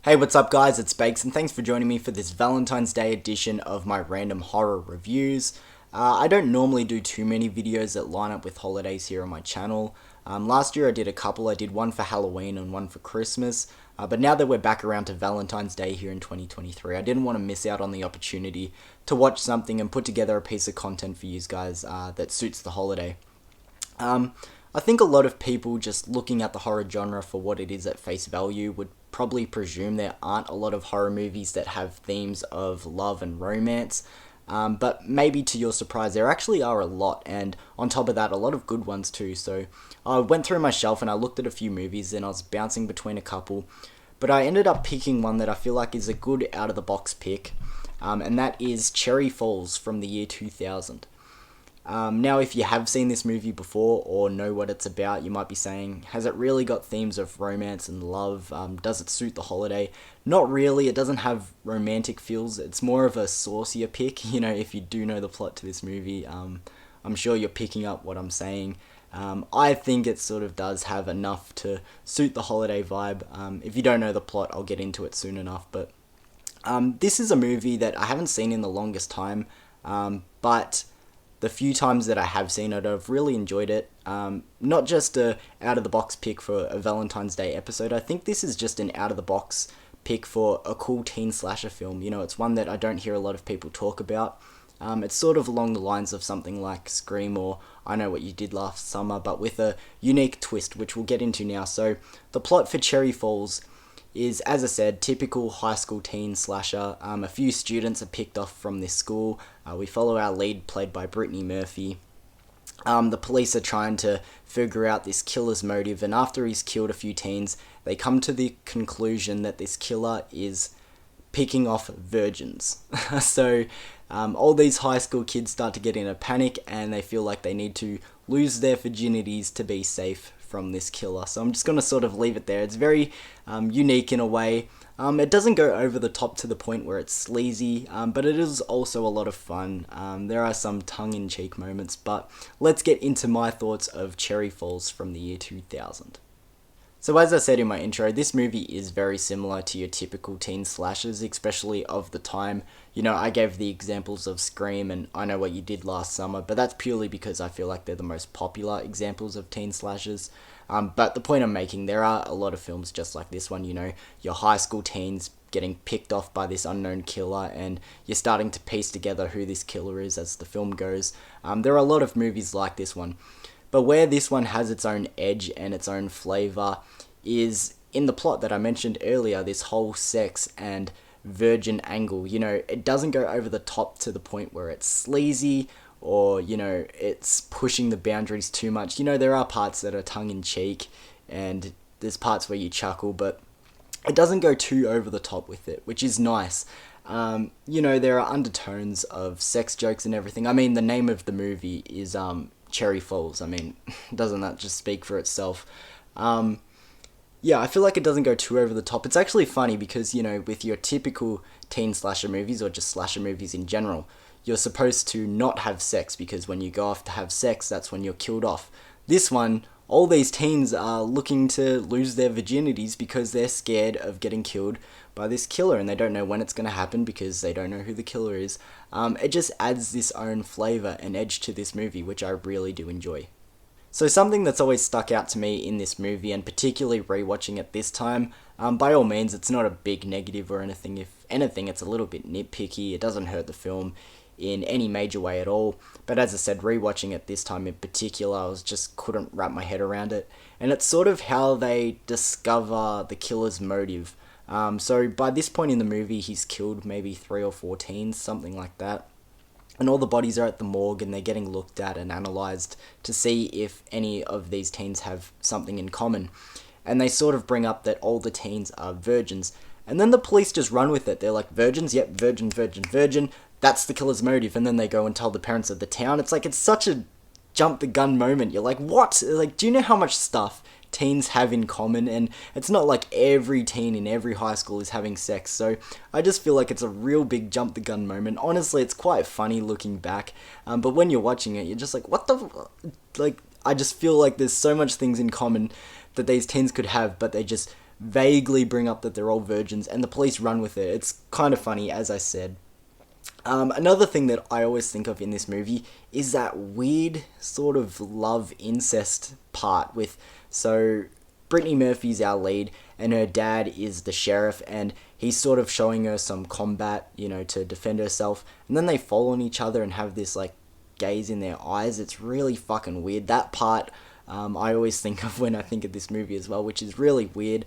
Hey, what's up guys, it's Bakes and thanks for joining me for this Valentine's Day edition of my random horror reviews. I don't normally do too many videos that line up with holidays here on my channel. Last year I did a couple. I did one for Halloween and one for Christmas, but now that we're back around to Valentine's Day here in 2023, I didn't want to miss out on the opportunity to watch something and put together a piece of content for you guys that suits the holiday. I think a lot of people just looking at the horror genre for what it is at face value would probably presume there aren't a lot of horror movies that have themes of love and romance, but maybe to your surprise there actually are a lot, and on top of that a lot of good ones too. So I went through my shelf and I looked at a few movies and I was bouncing between a couple, but I ended up picking one that I feel like is a good out of the box pick, and that is Cherry Falls from the year 2000. Now, if you have seen this movie before or know what it's about, you might be saying, has it really got themes of romance and love? Does it suit the holiday? Not really. It doesn't have romantic feels. It's more of a saucier pick. You know, if you do know the plot to this movie, I'm sure you're picking up what I'm saying. I think it sort of does have enough to suit the holiday vibe. If you don't know the plot, I'll get into it soon enough. But this is a movie that I haven't seen in the longest time, but the few times that I have seen it, I've really enjoyed it. Not just a out-of-the-box pick for a Valentine's Day episode. I think this is just an out-of-the-box pick for a cool teen slasher film. You know, it's one that I don't hear a lot of people talk about. It's sort of along the lines of something like Scream or I Know What You Did Last Summer, but with a unique twist, which we'll get into now. So, the plot for Cherry Falls is, as I said, typical high school teen slasher. A few students are picked off from this school. We follow our lead, played by Brittany Murphy. The police are trying to figure out this killer's motive, and after he's killed a few teens, they come to the conclusion that this killer is picking off virgins. So all these high school kids start to get in a panic, and they feel like they need to lose their virginities to be safe from this killer. So I'm just going to sort of leave it there. It's very unique in a way. It doesn't go over the top to the point where it's sleazy, but it is also a lot of fun. There are some tongue-in-cheek moments, but let's get into my thoughts of Cherry Falls from the year 2000. So as I said in my intro, this movie is very similar to your typical teen slashers, especially of the time. You know, I gave the examples of Scream and I Know What You Did Last Summer, but that's purely because I feel like they're the most popular examples of teen slashers. But the point I'm making, there are a lot of films just like this one, you know, your high school teens getting picked off by this unknown killer, and you're starting to piece together who this killer is as the film goes. There are a lot of movies like this one. But where this one has its own edge and its own flavour is in the plot that I mentioned earlier, this whole sex and virgin angle. You know, it doesn't go over the top to the point where it's sleazy or, you know, it's pushing the boundaries too much. You know, there are parts that are tongue-in-cheek and there's parts where you chuckle, but it doesn't go too over the top with it, which is nice. You know, there are undertones of sex jokes and everything. I mean, the name of the movie is Cherry Falls. I mean, doesn't that just speak for itself? Yeah, I feel like it doesn't go too over the top. It's actually funny because, you know, with your typical teen slasher movies or just slasher movies in general, you're supposed to not have sex because when you go off to have sex, that's when you're killed off. This one, all these teens are looking to lose their virginities because they're scared of getting killed by this killer and they don't know when it's going to happen because they don't know who the killer is. It just adds this own flavour and edge to this movie, which I really do enjoy. So something that's always stuck out to me in this movie, and particularly rewatching it this time, by all means, it's not a big negative or anything. If anything, it's a little bit nitpicky. It doesn't hurt the film in any major way at all. But as I said, rewatching it this time in particular, I just couldn't wrap my head around it. And it's sort of how they discover the killer's motive. So by this point in the movie, he's killed maybe 3 or 4 teens, something like that. And all the bodies are at the morgue and they're getting looked at and analysed to see if any of these teens have something in common. And they sort of bring up that all the teens are virgins. And then the police just run with it. They're like, virgins? Yep, virgin, virgin, virgin. That's the killer's motive. And then they go and tell the parents of the town. It's like, it's such a jump the gun moment. You're like, what? Like, do you know how much stuff teens have in common? And it's not like every teen in every high school is having sex, so I just feel like it's a real big jump the gun moment. Honestly, it's quite funny looking back, but when you're watching it, you're just like, what the like, I just feel like there's so much things in common that these teens could have, but they just vaguely bring up that they're all virgins, and the police run with it. It's kind of funny, as I said. Another thing that I always think of in this movie is that weird sort of love incest part with, so Brittany Murphy's our lead, and her dad is the sheriff, and he's sort of showing her some combat, to defend herself, and then they fall on each other and have this, like, gaze in their eyes. It's really fucking weird. That part, I always think of when I think of this movie as well, which is really weird.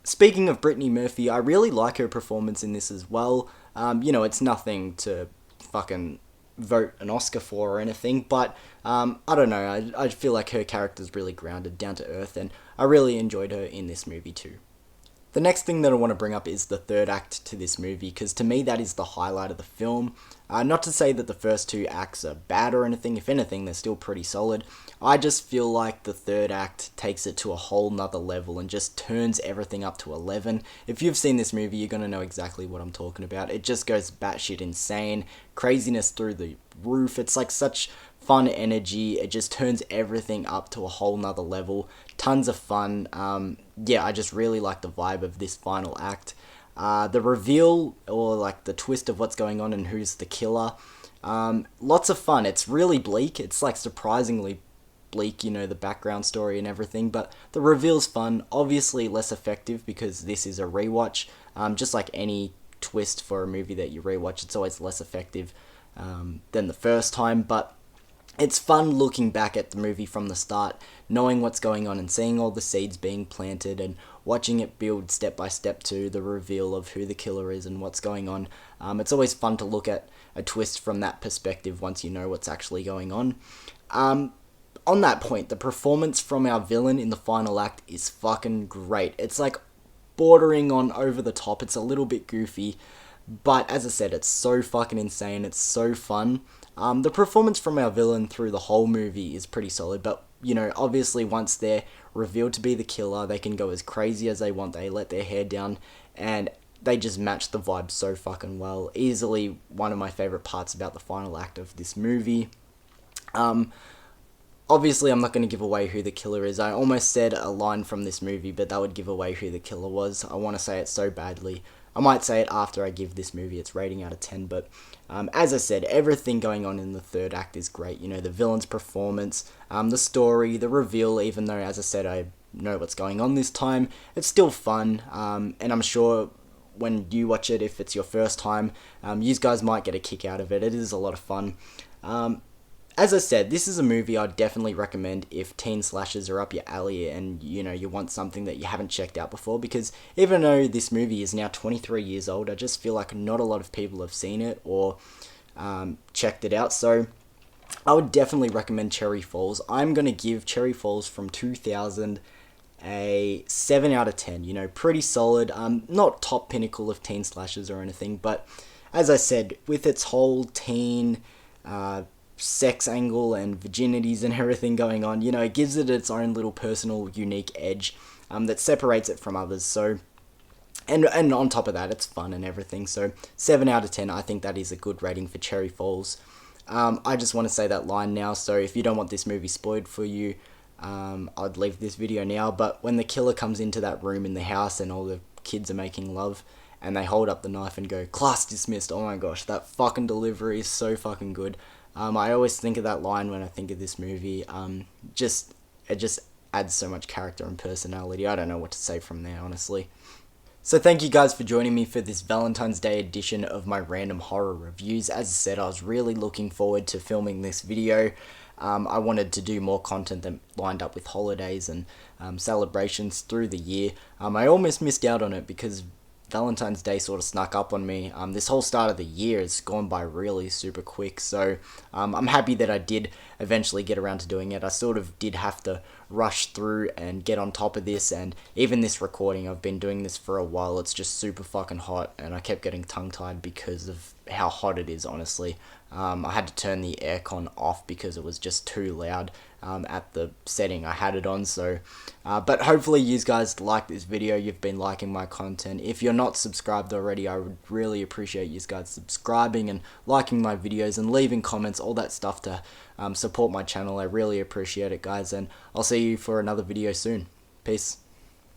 Speaking of Brittany Murphy, I really like her performance in this as well. It's nothing to fucking vote an Oscar for or anything, but I don't know, I feel like her character's really grounded, down to earth, and I really enjoyed her in this movie too. The next thing that I want to bring up is the third act to this movie, because to me that is the highlight of the film. Not to say that the first two acts are bad or anything, if anything they're still pretty solid. I just feel like the third act takes it to a whole nother level and just turns everything up to 11. If you've seen this movie, you're going to know exactly what I'm talking about. It just goes batshit insane, craziness through the roof. It's like such fun energy. It just turns everything up to a whole nother level. Tons of fun. I just really like the vibe of this final act. The reveal, or like the twist of what's going on and who's the killer, lots of fun. It's really bleak. It's like surprisingly bleak, the background story and everything, but the reveal's fun. Obviously less effective because this is a rewatch. Just like any twist for a movie that you rewatch, it's always less effective than the first time, but it's fun looking back at the movie from the start, knowing what's going on and seeing all the seeds being planted and watching it build step by step to the reveal of who the killer is and what's going on. It's always fun to look at a twist from that perspective once you know what's actually going on. On that point, the performance from our villain in the final act is fucking great. It's like bordering on over the top. It's a little bit goofy, but as I said, it's so fucking insane. It's so fun. The performance from our villain through the whole movie is pretty solid, but, obviously once they're revealed to be the killer, they can go as crazy as they want. They let their hair down, and they just match the vibe so fucking well. Easily one of my favorite parts about the final act of this movie. Obviously, I'm not going to give away who the killer is. I almost said a line from this movie, but that would give away who the killer was. I want to say it so badly. I might say it after I give this movie its rating out of 10, but as I said, everything going on in the third act is great. The villain's performance, the story, the reveal, even though, as I said, I know what's going on this time, it's still fun, and I'm sure when you watch it, if it's your first time, you guys might get a kick out of it. It is a lot of fun. As I said, this is a movie I'd definitely recommend if teen slashers are up your alley and, you want something that you haven't checked out before, because even though this movie is now 23 years old, I just feel like not a lot of people have seen it or checked it out, so I would definitely recommend Cherry Falls. I'm going to give Cherry Falls from 2000 a 7 out of 10, pretty solid, not top pinnacle of teen slashers or anything, but as I said, with its whole teen sex angle and virginities and everything going on, it gives it its own little personal unique edge that separates it from others. So and on top of that, it's fun and everything. So 7 out of 10, I think that is a good rating for Cherry Falls. I just want to say that line now, so if you don't want this movie spoiled for you, I'd leave this video now. But when the killer comes into that room in the house and all the kids are making love and they hold up the knife and go, "Class dismissed," oh my gosh, that fucking delivery is so fucking good. I always think of that line when I think of this movie. It just adds so much character and personality. I don't know what to say from there, honestly. So thank you guys for joining me for this Valentine's Day edition of my random horror reviews. As I said, I was really looking forward to filming this video. I wanted to do more content that lined up with holidays and celebrations through the year. I almost missed out on it because Valentine's Day sort of snuck up on me. This whole start of the year has gone by really super quick, so I'm happy that I did eventually get around to doing it. I sort of did have to rush through and get on top of this, and even this recording, I've been doing this for a while. It's just super fucking hot, and I kept getting tongue-tied because of how hot it is, honestly. I had to turn the aircon off because it was just too loud at the setting I had it on. So but hopefully you guys like this video, you've been liking my content. If you're not subscribed already, I would really appreciate you guys subscribing and liking my videos and leaving comments, all that stuff to support my channel. I really appreciate it, guys, and I'll see you for another video soon. Peace.